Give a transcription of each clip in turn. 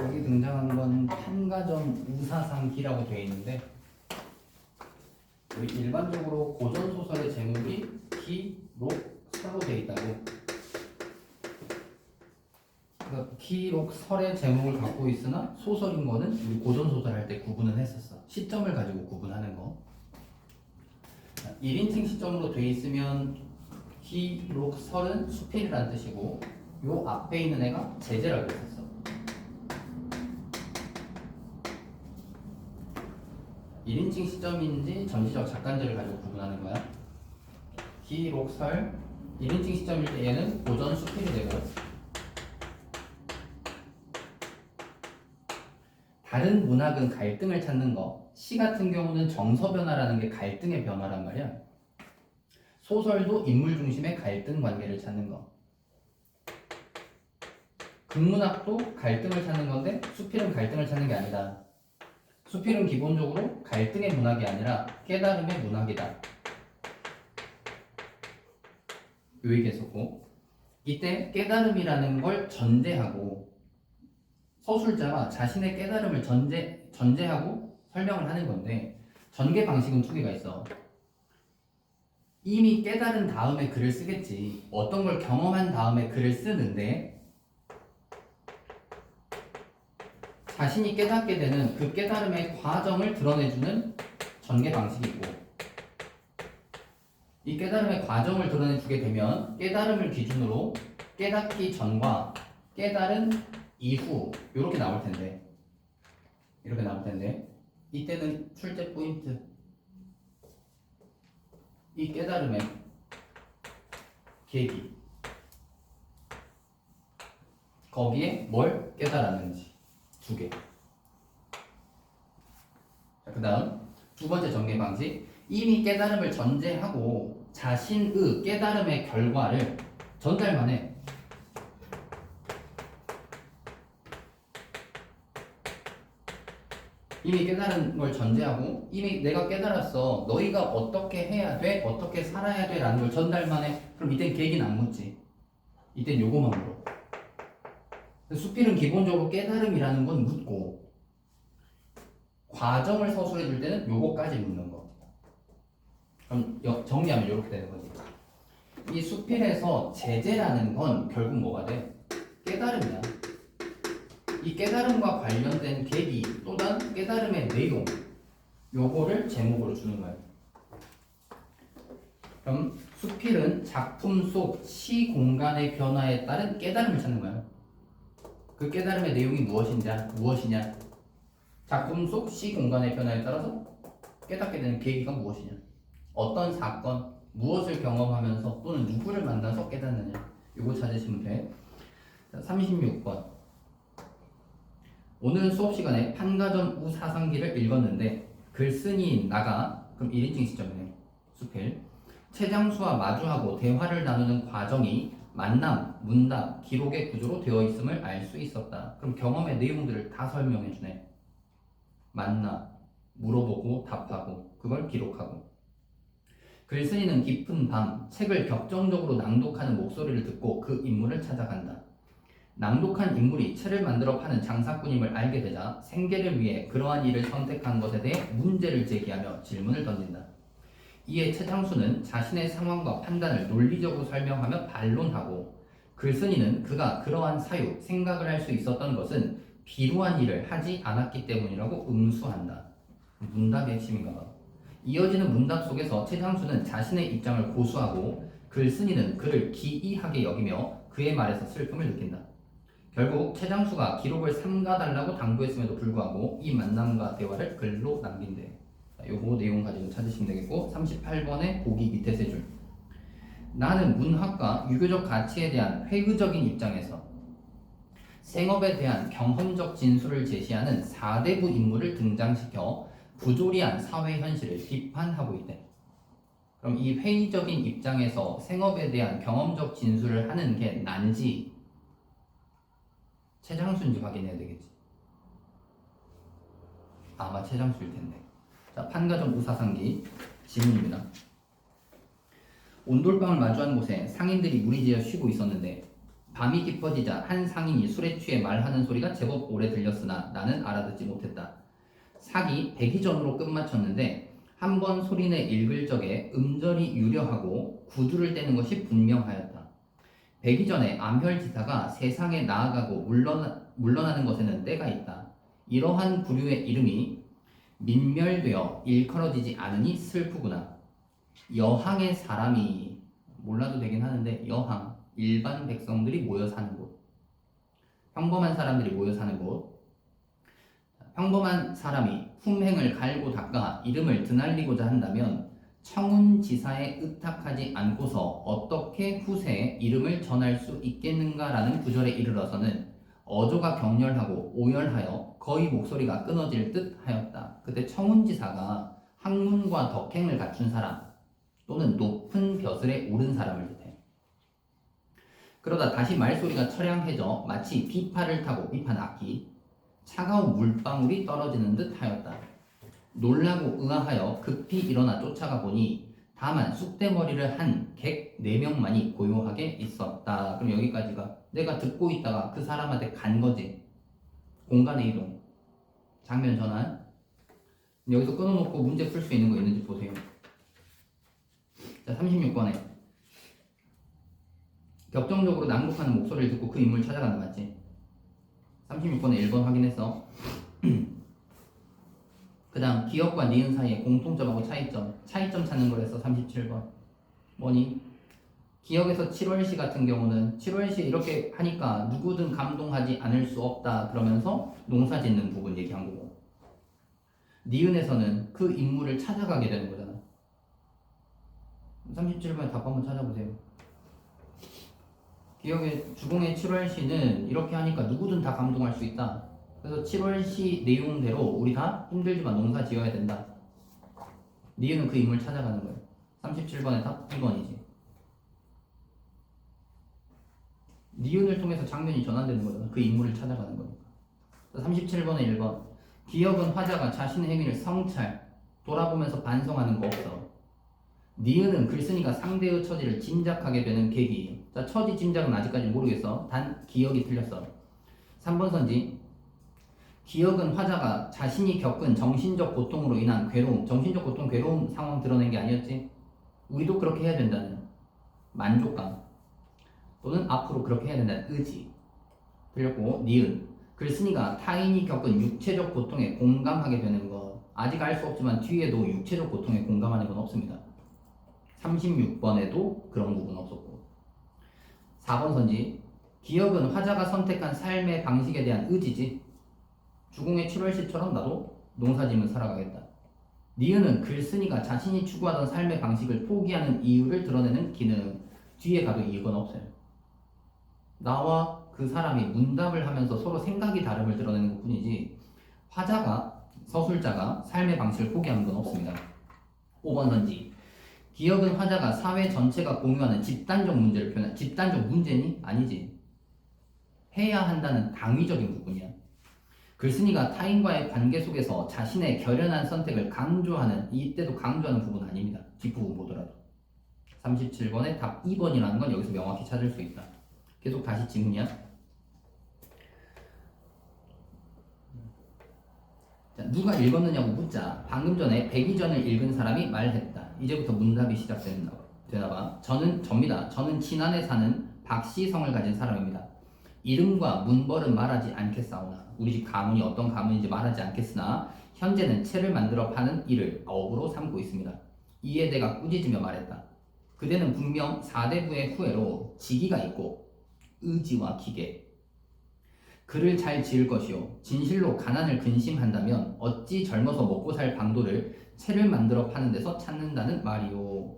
여기 등장한 건 판가점 우사상기라고 되어 있는데 여기 일반적으로 고전 소설의 제목이 기, 록, 서로 되어 있다고. 그러니까 기, 록, 설의 제목을 갖고 있으나 소설인 거는 우리 고전 소설 할 때 구분은 했었어. 시점을 가지고 구분하는 거. 1인칭 시점으로 되어 있으면 기, 록, 설은 수필이라는 뜻이고 요 앞에 있는 애가 제재라고 했었어. 일인칭 시점인지 전시적 작간제를 가지고 구분하는 거야. 기, 록, 설 1인칭 시점일 때 얘는 고전 수필이 되고 다른 문학은 갈등을 찾는 거. 시 같은 경우는 정서 변화라는 게 갈등의 변화란 말이야. 소설도 인물 중심의 갈등 관계를 찾는 거. 극문학도 갈등을 찾는 건데 수필은 갈등을 찾는 게 아니다. 수필은 기본적으로 갈등의 문학이 아니라 깨달음의 문학이다. 요 얘기 했었고, 이때 깨달음이라는 걸 전제하고 서술자가 자신의 깨달음을 전제하고 설명을 하는 건데, 전개 방식은 두 개가 있어. 이미 깨달은 다음에 글을 쓰겠지. 어떤 걸 경험한 다음에 글을 쓰는데 자신이 깨닫게 되는 그 깨달음의 과정을 드러내주는 전개 방식이 있고, 이 깨달음의 과정을 드러내주게 되면 깨달음을 기준으로 깨닫기 전과 깨달은 이후 이렇게 나올 텐데 이때는 출제 포인트, 이 깨달음의 계기, 거기에 뭘 깨달았는지 두 개. 그 다음 두 번째 전개 방식, 이미 깨달음을 전제하고 자신의 깨달음의 결과를 전달만 해. 이미 깨달은 걸 전제하고 이미 내가 깨달았어. 너희가 어떻게 해야 돼? 어떻게 살아야 돼? 라는 걸 전달만 해. 그럼 이땐 계기는 안 묻지. 이땐 요거만 물어. 수필은 기본적으로 깨달음이라는 건 묻고 과정을 서술해 줄 때는 요거까지 묻는 거. 그럼 정리하면 이렇게 되는 거지. 이 수필에서 제재라는 건 결국 뭐가 돼? 깨달음이야. 이 깨달음과 관련된 계기 또는 깨달음의 내용, 요거를 제목으로 주는 거예요. 그럼 수필은 작품 속 시 공간의 변화에 따른 깨달음을 찾는 거예요. 그 깨달음의 내용이 무엇이냐? 작품 속 시 공간의 변화에 따라서 깨닫게 되는 계기가 무엇이냐? 어떤 사건, 무엇을 경험하면서 또는 누구를 만나서 깨닫느냐? 요거 찾으시면 돼. 36번. 오늘 수업 시간에 판가점 우사상기를 읽었는데 글쓴이인 나가, 그럼 1인칭 시점이네, 수필, 최장수와 마주하고 대화를 나누는 과정이 만남, 문답, 기록의 구조로 되어 있음을 알 수 있었다. 그럼 경험의 내용들을 다 설명해 주네. 만나, 물어보고 답하고 그걸 기록하고. 글쓴이는 깊은 밤 책을 격정적으로 낭독하는 목소리를 듣고 그 인물을 찾아간다. 낭독한 인물이 채를 만들어 파는 장사꾼임을 알게 되자 생계를 위해 그러한 일을 선택한 것에 대해 문제를 제기하며 질문을 던진다. 이에 최장수는 자신의 상황과 판단을 논리적으로 설명하며 반론하고, 글쓴이는 그가 그러한 사유, 생각을 할 수 있었던 것은 비루한 일을 하지 않았기 때문이라고 응수한다. 문답의 핵심인가 봐. 이어지는 문답 속에서 최장수는 자신의 입장을 고수하고 글쓴이는 그를 기이하게 여기며 그의 말에서 슬픔을 느낀다. 결국 최장수가 기록을 삼가달라고 당부했음에도 불구하고 이 만남과 대화를 글로 남긴대. 요거 내용 가지고 찾으시면 되겠고, 38번의 보기 밑에 세 줄. 나는 문학과 유교적 가치에 대한 회의적인 입장에서 생업에 대한 경험적 진술을 제시하는 4대부 인물을 등장시켜 부조리한 사회 현실을 비판하고 있대. 그럼 이 회의적인 입장에서 생업에 대한 경험적 진술을 하는 게 난지 최장수인지 확인해야 되겠지. 아마 최장수일 텐데. 자, 판가점 우사상기 지문입니다. 온돌방을 마주한 곳에 상인들이 무리지어 쉬고 있었는데 밤이 깊어지자 한 상인이 술에 취해 말하는 소리가 제법 오래 들렸으나 나는 알아듣지 못했다. 사기 100이 전으로 끝마쳤는데 한 번 소리내 읽을 적에 음절이 유려하고 구두를 떼는 것이 분명하였다. 100이 전에 암혈지사가 세상에 나아가고 물러나는 것에는 때가 있다. 이러한 부류의 이름이 민멸되어 일컬어지지 않으니 슬프구나. 여항의 사람이 몰라도 되긴 하는데 여항 일반 백성들이 모여 사는 곳, 평범한 사람들이 모여 사는 곳. 평범한 사람이 흠행을 갈고 닦아 이름을 드날리고자 한다면 청운지사에 의탁하지 않고서 어떻게 후세에 이름을 전할 수 있겠는가라는 구절에 이르러서는 어조가 격렬하고 오열하여 거의 목소리가 끊어질 듯 하였다. 그때 청운지사가 학문과 덕행을 갖춘 사람 또는 높은 벼슬에 오른 사람을 뜻해. 그러다 다시 말소리가 처량해져 마치 비파를 타고 비파 악기 차가운 물방울이 떨어지는 듯 하였다. 놀라고 의아하여 급히 일어나 쫓아가 보니 다만 쑥대머리를 한 객 4명만이 고요하게 있었다. 그럼 여기까지가 내가 듣고 있다가 그 사람한테 간 거지. 공간의 이동. 장면 전환. 여기서 끊어놓고 문제 풀 수 있는 거 있는지 보세요. 자, 36번에 격정적으로 낭독하는 목소리를 듣고 그 인물을 찾아간다. 맞지? 36번에 1번 확인했어. 그 다음 기억과 니은 사이의 공통점하고 차이점 찾는 거랬어. 37번 뭐니? 기억에서 7월시 같은 경우는 7월시 이렇게 하니까 누구든 감동하지 않을 수 없다 그러면서 농사 짓는 부분 얘기한 거고, 니은에서는 그 인물을 찾아가게 되는 거잖아. 37번에 답 한번 찾아보세요. 기억의 주공의 7월시는 이렇게 하니까 누구든 다 감동할 수 있다. 그래서 7월시 내용대로 우리 다 힘들지만 농사 지어야 된다. 니은은 그 인물 찾아가는 거예요. 37번의 답 2번이지. 니은을 통해서 장면이 전환되는 거잖아. 그 인물을 찾아가는 거니까. 37번의 1번 기억은 화자가 자신의 행위를 성찰, 돌아보면서 반성하는 거 없어. 니은은 글쓴이가 상대의 처지를 짐작하게 되는 계기. 자, 처지 짐작은 아직까지 모르겠어. 단 기억이 틀렸어. 3번 선지 기억은 화자가 자신이 겪은 정신적 고통으로 인한 괴로움, 정신적 고통, 괴로움 상황 드러낸 게 아니었지. 우리도 그렇게 해야 된다는 만족감 또는 앞으로 그렇게 해야 된다는 의지. 틀렸고, 니은 글쓴이가 타인이 겪은 육체적 고통에 공감하게 되는 것. 아직 알 수 없지만 뒤에도 육체적 고통에 공감하는 건 없습니다. 36번에도 그런 부분 없었고. 4번 선지 기억은 화자가 선택한 삶의 방식에 대한 의지지. 주공의 7월시처럼 나도 농사지면 살아가겠다. 니은은 글쓴이가 자신이 추구하던 삶의 방식을 포기하는 이유를 드러내는 기능. 뒤에 가도 이유는 없어요. 나와 그 사람이 문답을 하면서 서로 생각이 다름을 드러내는 것 뿐이지 화자가, 서술자가 삶의 방식을 포기하는 건 없습니다. 5번 선지 기억은 화자가 사회 전체가 공유하는 집단적 문제를 표현한. 집단적 문제니? 아니지. 해야 한다는 당위적인 부분이야. 글쓴이가 타인과의 관계 속에서 자신의 결연한 선택을 강조하는, 이때도 강조하는 부분 아닙니다. 뒷부분 보더라도. 37번의 답 2번이라는 건 여기서 명확히 찾을 수 있다. 계속 다시 지문이야. 자, 누가 읽었느냐고 묻자 방금 전에 100이 전을 읽은 사람이 말했다. 이제부터 문답이 시작되나봐. 접니다. 저는 진안에 사는 박씨성을 가진 사람입니다. 이름과 문벌은 말하지 않겠사오나, 우리 집 가문이 어떤 가문인지 말하지 않겠으나 현재는 채를 만들어 파는 일을 업으로 삼고 있습니다. 이에 내가 꾸짖으며 말했다. 그대는 분명 4대부의 후예로 직위가 있고 의지와 기계, 글을 잘 지을 것이요 진실로 가난을 근심한다면 어찌 젊어서 먹고 살 방도를 채를 만들어 파는 데서 찾는다는 말이요.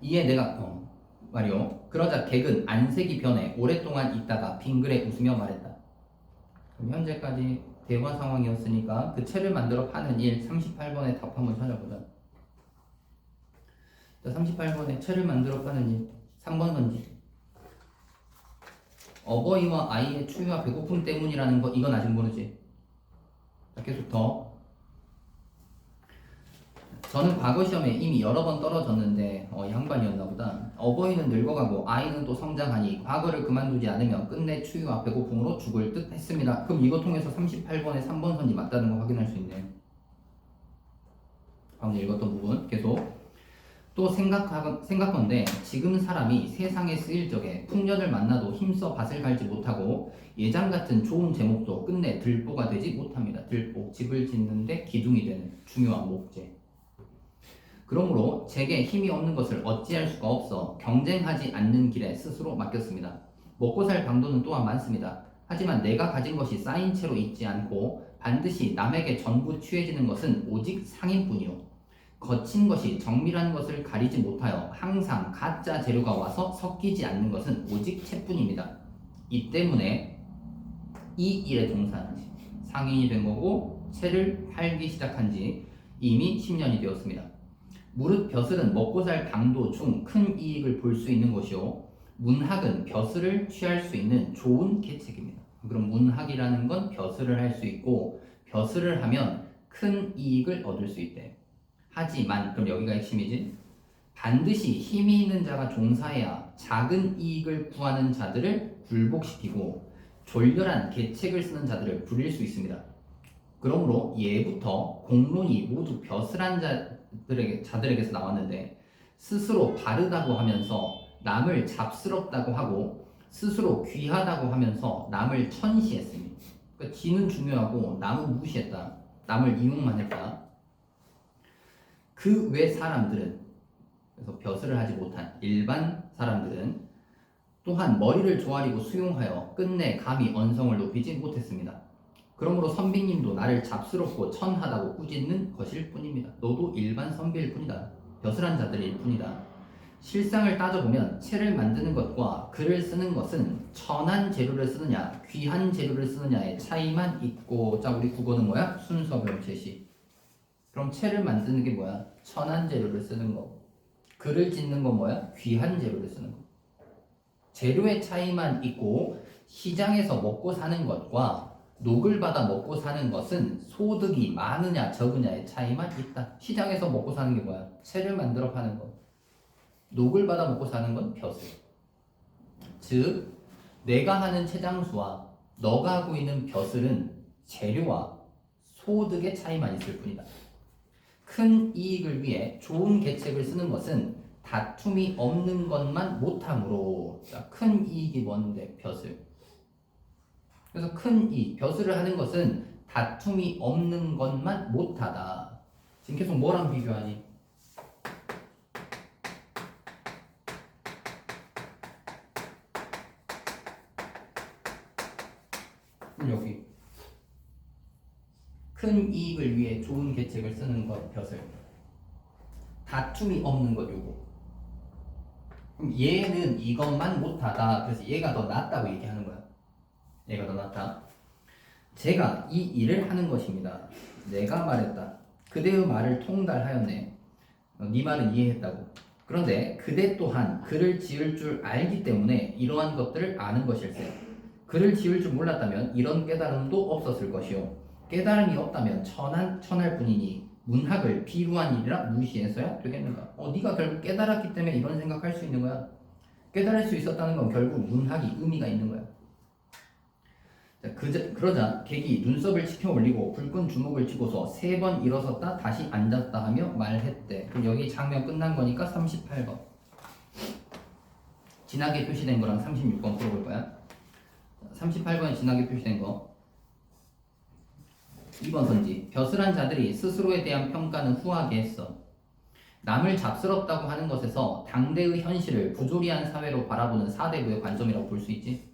이에 내가 말이요. 그러자 객은 안색이 변해 오랫동안 있다가 빙그레 웃으며 말했다. 그럼 현재까지 대화 상황이었으니까 그 채를 만들어 파는 일. 38번에 답 한번 찾아보자. 38번에 채를 만들어 파는 일. 3번 선지 어버이와 아이의 추위와 배고픔 때문이라는 거, 이건 아직 모르지. 자, 계속 더. 저는 과거 시험에 이미 여러 번 떨어졌는데 양반이었나 보다. 어버이는 늙어가고 아이는 또 성장하니 과거를 그만두지 않으면 끝내 추위와 배고픔으로 죽을 듯 했습니다. 그럼 이거 통해서 38번에 3번 선지 맞다는 거 확인할 수 있네요. 방금 읽었던 부분 계속 또 생각건데 지금 사람이 세상에 쓰일 적에 풍년을 만나도 힘써 밭을 갈지 못하고 예장 같은 좋은 제목도 끝내 들보가 되지 못합니다. 들보, 집을 짓는데 기둥이 되는 중요한 목재. 그러므로 제게 힘이 없는 것을 어찌할 수가 없어 경쟁하지 않는 길에 스스로 맡겼습니다. 먹고 살 방도는 또한 많습니다. 하지만 내가 가진 것이 쌓인 채로 있지 않고 반드시 남에게 전부 취해지는 것은 오직 상인뿐이요. 거친 것이 정밀한 것을 가리지 못하여 항상 가짜 재료가 와서 섞이지 않는 것은 오직 채뿐입니다. 이 때문에 이 일에 종사한 지 상인이 된 거고 채를 팔기 시작한 지 이미 10년이 되었습니다. 무릇 벼슬은 먹고 살 방도 중 큰 이익을 볼 수 있는 것이요 문학은 벼슬을 취할 수 있는 좋은 계책입니다. 그럼 문학이라는 건 벼슬을 할 수 있고 벼슬을 하면 큰 이익을 얻을 수 있대. 하지만 그럼 여기가 핵심이지. 반드시 힘이 있는 자가 종사해야 작은 이익을 구하는 자들을 굴복시키고 졸렬한 계책을 쓰는 자들을 부릴 수 있습니다. 그러므로 예부터 공론이 모두 벼슬한 자들에게서 나왔는데 스스로 바르다고 하면서 남을 잡스럽다고 하고 스스로 귀하다고 하면서 남을 천시했습니다. 그러니까 지는 중요하고 남은 무시했다. 남을 이용만 했다. 그 외 사람들은 그래서 벼슬을 하지 못한 일반 사람들은 또한 머리를 조아리고 수용하여 끝내 감히 언성을 높이지 못했습니다. 그러므로 선비님도 나를 잡스럽고 천하다고 꾸짖는 것일 뿐입니다. 너도 일반 선비일 뿐이다. 벼슬한 자들일 뿐이다. 실상을 따져보면 채를 만드는 것과 글을 쓰는 것은 천한 재료를 쓰느냐 귀한 재료를 쓰느냐의 차이만 있고. 자, 우리 국어는 뭐야? 순서별 제시. 그럼 채를 만드는 게 뭐야? 천한 재료를 쓰는 거. 글을 짓는 건 뭐야? 귀한 재료를 쓰는 거. 재료의 차이만 있고 시장에서 먹고 사는 것과 녹을 받아 먹고 사는 것은 소득이 많으냐 적으냐의 차이만 있다. 시장에서 먹고 사는 게 뭐야? 채를 만들어 파는 거. 녹을 받아 먹고 사는 건 벼슬. 즉 내가 하는 채장수와 너가 하고 있는 벼슬은 재료와 소득의 차이만 있을 뿐이다. 큰 이익을 위해 좋은 계책을 쓰는 것은 다툼이 없는 것만 못함으로. 자, 큰 이익이 뭔데? 벼슬. 그래서 큰 이익, 벼슬을 하는 것은 다툼이 없는 것만 못하다. 지금 계속 뭐랑 비교하니? 여기 큰 이익을 위해 좋은 계책을 쓰는 것 벼슬. 다툼이 없는 것 요거. 그럼 얘는 이것만 못하다. 그래서 얘가 더 낫다고 얘기하는 거야. 얘가 더 낫다. 제가 이 일을 하는 것입니다. 내가 말했다. 그대의 말을 통달하였네. 네 말은 이해했다고. 그런데 그대 또한 글을 지을 줄 알기 때문에 이러한 것들을 아는 것일세. 글을 지을 줄 몰랐다면 이런 깨달음도 없었을 것이요. 깨달음이 없다면 천할 뿐이니 문학을 비루한 일이라 무시해서야 되겠는가? 네가 결국 깨달았기 때문에 이런 생각할 수 있는 거야. 깨달을 수 있었다는 건 결국 문학이 의미가 있는 거야. 자, 그러자 객이 눈썹을 치켜 올리고 붉은 주먹을 쥐고서 3번 일어섰다 다시 앉았다 하며 말했대. 그럼 여기 장면 끝난 거니까 38번. 진하게 표시된 거랑 36번 풀어볼 거야. 38번에 진하게 표시된 거. 2번 선지. 벼슬한 자들이 스스로에 대한 평가는 후하게 했어. 남을 잡스럽다고 하는 것에서 당대의 현실을 부조리한 사회로 바라보는 사대부의 관점이라고 볼 수 있지.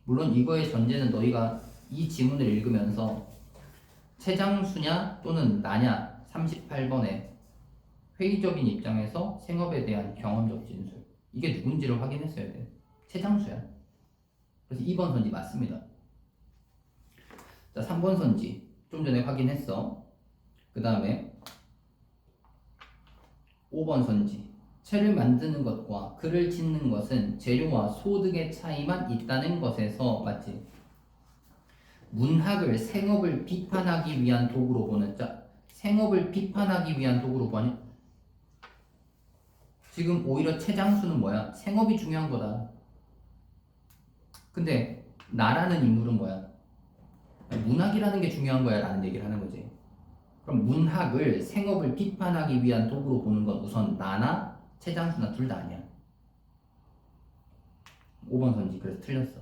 물론 이거의 전제는 너희가 이 지문을 읽으면서 채장수냐 또는 나냐 38번에 회의적인 입장에서 생업에 대한 경험적 진술, 이게 누군지를 확인했어야 돼. 채장수야. 그래서 2번 선지 맞습니다. 자, 3번 선지 좀 전에 확인했어. 그 다음에 5번 선지. 채를 만드는 것과 글을 짓는 것은 재료와 소득의 차이만 있다는 것에서 맞지. 문학을 생업을 비판하기 위한 도구로 보는. 자, 생업을 비판하기 위한 도구로 보니 지금 오히려 최장수는 뭐야? 생업이 중요한 거다. 근데 나라는 인물은 뭐야? 문학이라는 게 중요한 거야 라는 얘기를 하는 거지. 그럼 문학을 생업을 비판하기 위한 도구로 보는 건 우선 나나 최장수나 둘 다 아니야. 5번 선지. 그래서 틀렸어.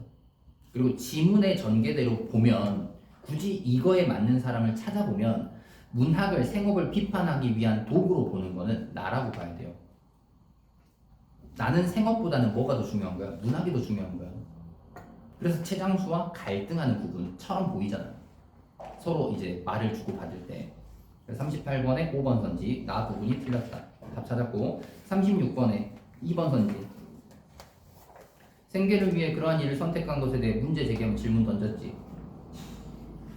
그리고 지문의 전개대로 보면 굳이 이거에 맞는 사람을 찾아보면 문학을 생업을 비판하기 위한 도구로 보는 거는 나라고 봐야 돼요. 나는 생업보다는 뭐가 더 중요한 거야? 문학이 더 중요한 거야. 그래서 최장수와 갈등하는 부분처럼 보이잖아. 서로 이제 말을 주고받을 때. 38번에 5번 선지 나 부분이 틀렸다. 답 찾았고 36번에 2번 선지 생계를 위해 그러한 일을 선택한 것에 대해 문제 제기하면 질문 던졌지.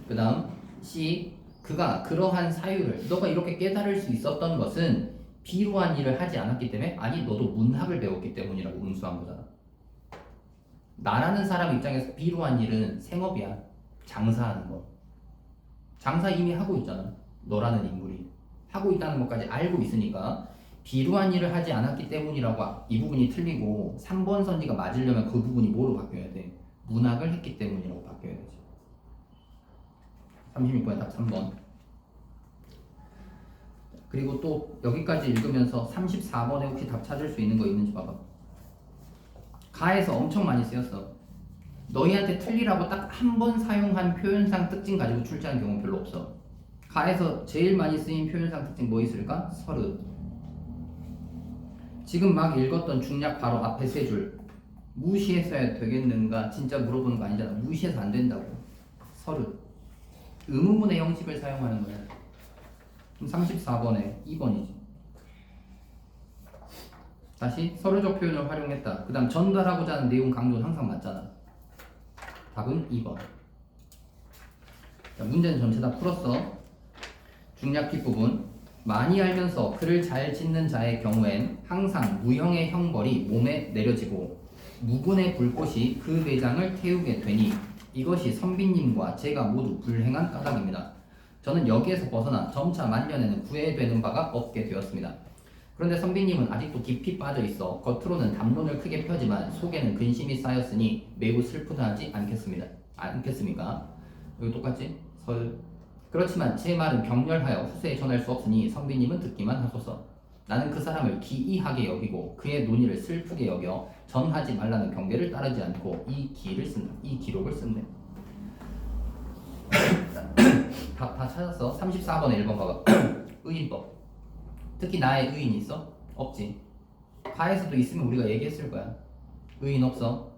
그 다음 C 그가 그러한 사유를 너가 이렇게 깨달을 수 있었던 것은 비루한 일을 하지 않았기 때문에 아니 너도 문학을 배웠기 때문이라고 응수한 거잖아. 나라는 사람 입장에서 비루한 일은 생업이야. 장사하는 거. 장사 이미 하고 있잖아. 너라는 인물이 하고 있다는 것까지 알고 있으니까 비루한 일을 하지 않았기 때문이라고 이 부분이 틀리고 3번 선지가 맞으려면 그 부분이 뭐로 바뀌어야 돼? 문학을 했기 때문이라고 바뀌어야 되지. 36번의 답 3번. 그리고 또 여기까지 읽으면서 34번에 혹시 답 찾을 수 있는 거 있는지 봐봐. 가에서 엄청 많이 쓰였어. 너희한테 틀리라고 딱 한 번 사용한 표현상 특징 가지고 출제한 경우 별로 없어. 가에서 제일 많이 쓰인 표현상 특징 뭐 있을까? 서르. 지금 막 읽었던 중략 바로 앞에 세 줄 무시했어야 되겠는가? 진짜 물어보는 거 아니잖아. 무시해서 안 된다고. 서르. 의문문의 형식을 사용하는 거야. 그럼 34번에 2번이지. 다시 서류적 표현을 활용했다. 그 다음 전달하고자 하는 내용 강조는 항상 맞잖아. 답은 2번. 자, 문제는 전체 다 풀었어. 중략 뒷부분. 많이 알면서 글을 잘 짓는 자의 경우엔 항상 무형의 형벌이 몸에 내려지고 무군의 불꽃이 그 내장을 태우게 되니 이것이 선비님과 제가 모두 불행한 까닭입니다. 저는 여기에서 벗어나 점차 만년에는 구애되는 바가 없게 되었습니다. 그런데 선비님은 아직도 깊이 빠져 있어 겉으로는 담론을 크게 펴지만 속에는 근심이 쌓였으니 매우 슬프다하지 않겠습니까? 여기 똑같지? 그렇지만 제 말은 격렬하여 후세에 전할 수 없으니 선비님은 듣기만 하소서. 나는 그 사람을 기이하게 여기고 그의 논의를 슬프게 여겨 전하지 말라는 경계를 따르지 않고 이 기록을 쓴대. 다 찾았어. 34번에 1번 봐봐. 의인법. 특히 나의 의인이 있어? 없지. 가에서도 있으면 우리가 얘기했을 거야. 의인 없어.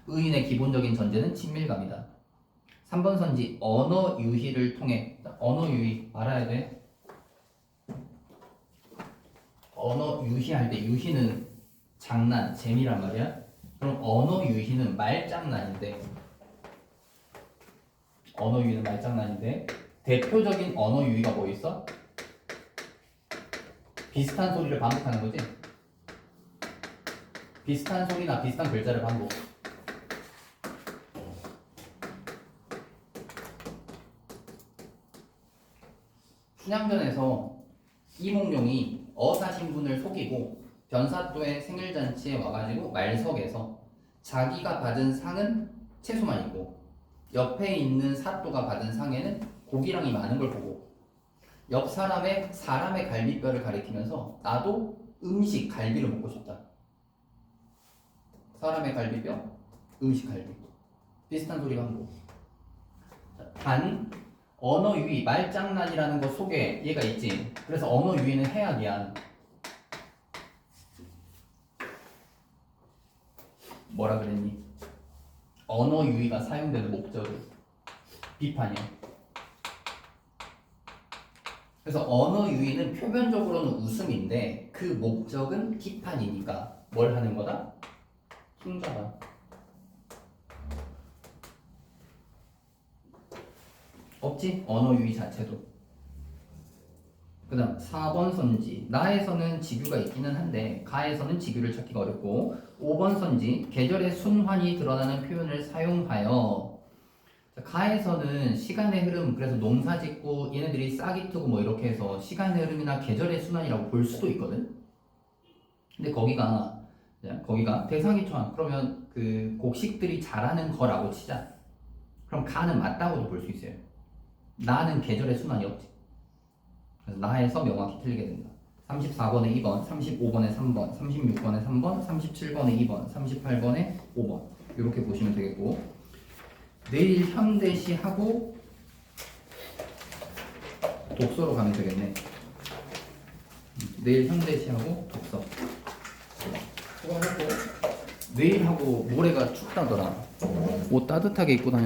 의인의 기본적인 전제는 친밀감이다. 3번 선지 언어 유희를 통해 언어 유희 알아야 돼. 언어 유희할 때 유희는 장난, 재미란 말이야. 그럼 언어 유희는 말장난인데 언어 유희는 말장난인데 대표적인 언어 유희가 뭐 있어? 비슷한 소리를 반복하는 거지. 비슷한 소리나 비슷한 글자를 반복. 춘향전에서 이몽룡이 어사신분을 속이고 변사또의 생일잔치에 와가지고 말석에서 자기가 받은 상은 채소만 있고 옆에 있는 사또가 받은 상에는 고기랑이 많은 걸 보고 옆 사람의 갈비뼈를 가리키면서 나도 음식 갈비를 먹고 싶다. 사람의 갈비뼈, 음식 갈비. 비슷한 소리가 한거. 단 언어 유희, 말장난이라는 것 속에 얘가 있지. 그래서 언어 유희는 해악이야. 뭐라 그랬니? 언어 유희가 사용되는 목적은 비판이야. 그래서 언어 유희는 표면적으로는 웃음인데 그 목적은 비판이니까 뭘 하는 거다? 흉자다. 없지? 언어 유희 자체도. 그 다음 4번 선지. 나에서는 직유가 있기는 한데 가에서는 직유를 찾기가 어렵고 5번 선지. 계절의 순환이 드러나는 표현을 사용하여 가에서는 시간의 흐름, 그래서 농사 짓고 얘네들이 싹이 트고 뭐 이렇게 해서 시간의 흐름이나 계절의 순환이라고 볼 수도 있거든. 근데 거기가 대상이 초항, 그러면 그 곡식들이 자라는 거라고 치자. 그럼 가는 맞다고도 볼 수 있어요. 나는 계절의 순환이 없지. 그래서 나에서 명확히 틀리게 된다. 34번에 2번, 35번에 3번, 36번에 3번, 37번에 2번, 38번에 5번 이렇게 보시면 되겠고, 내일 현대시 하고 독서로 가면 되겠네. 내일 현대시 하고 독서. 수고하셨고, 내일하고 모레가 춥다더라. 옷 따뜻하게 입고 다녀.